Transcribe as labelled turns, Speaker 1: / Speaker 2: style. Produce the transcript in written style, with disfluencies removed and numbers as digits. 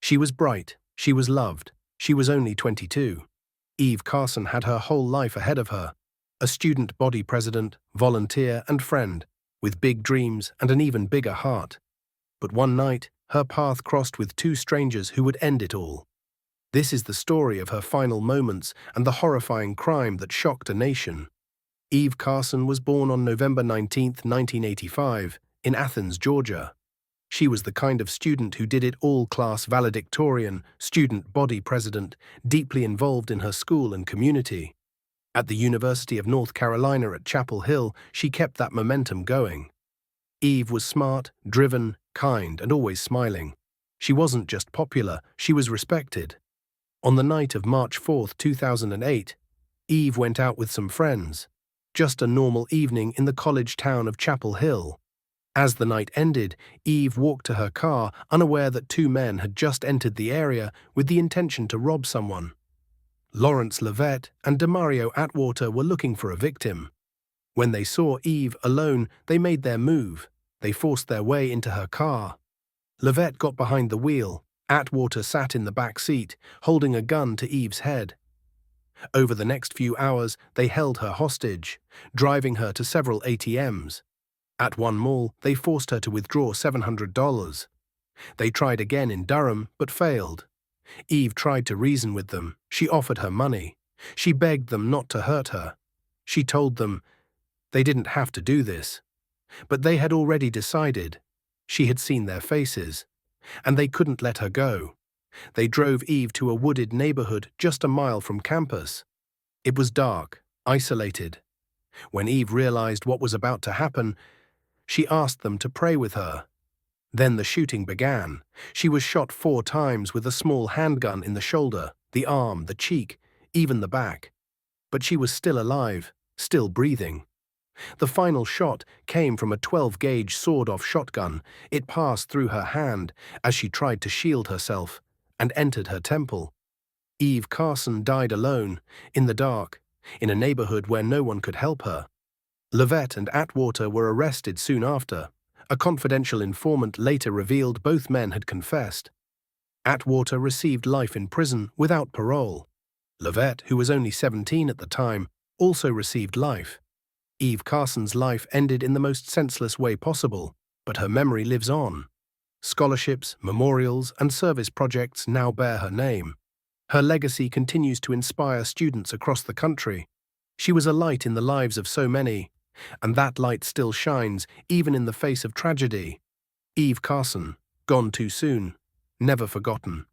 Speaker 1: She was bright, she was loved, she was only 22. Eve Carson had her whole life ahead of her, a student body president, volunteer and friend, with big dreams and an even bigger heart. But one night, her path crossed with two strangers who would end it all. This is the story of her final moments and the horrifying crime that shocked a nation. Eve Carson was born on November 19, 1985, in Athens, Georgia. She was the kind of student who did it all: class valedictorian, student body president, deeply involved in her school and community. At the University of North Carolina at Chapel Hill, she kept that momentum going. Eve was smart, driven, kind, and always smiling. She wasn't just popular, she was respected. On the night of March 4, 2008, Eve went out with some friends. Just a normal evening in the college town of Chapel Hill. As the night ended, Eve walked to her car, unaware that two men had just entered the area with the intention to rob someone. Lawrence Levette and Demario Atwater were looking for a victim. When they saw Eve alone, they made their move. They forced their way into her car. Levette got behind the wheel. Atwater sat in the back seat, holding a gun to Eve's head. Over the next few hours, they held her hostage, driving her to several ATMs. At one mall, they forced her to withdraw $700. They tried again in Durham, but failed. Eve tried to reason with them. She offered her money. She begged them not to hurt her. She told them they didn't have to do this. But they had already decided. She had seen their faces, and they couldn't let her go. They drove Eve to a wooded neighborhood just a mile from campus. It was dark, isolated. When Eve realized what was about to happen, she asked them to pray with her. Then the shooting began. She was shot 4 times with a small handgun in the shoulder, the arm, the cheek, even the back. But she was still alive, still breathing. The final shot came from a 12-gauge sawed-off shotgun. It passed through her hand as she tried to shield herself and entered her temple. Eve Carson died alone, in the dark, in a neighborhood where no one could help her. Levette and Atwater were arrested soon after. A confidential informant later revealed both men had confessed. Atwater received life in prison without parole. Levette, who was only 17 at the time, also received life. Eve Carson's life ended in the most senseless way possible, but her memory lives on. Scholarships, memorials, and service projects now bear her name. Her legacy continues to inspire students across the country. She was a light in the lives of so many, and that light still shines even in the face of tragedy. Eve Carson, gone too soon, never forgotten.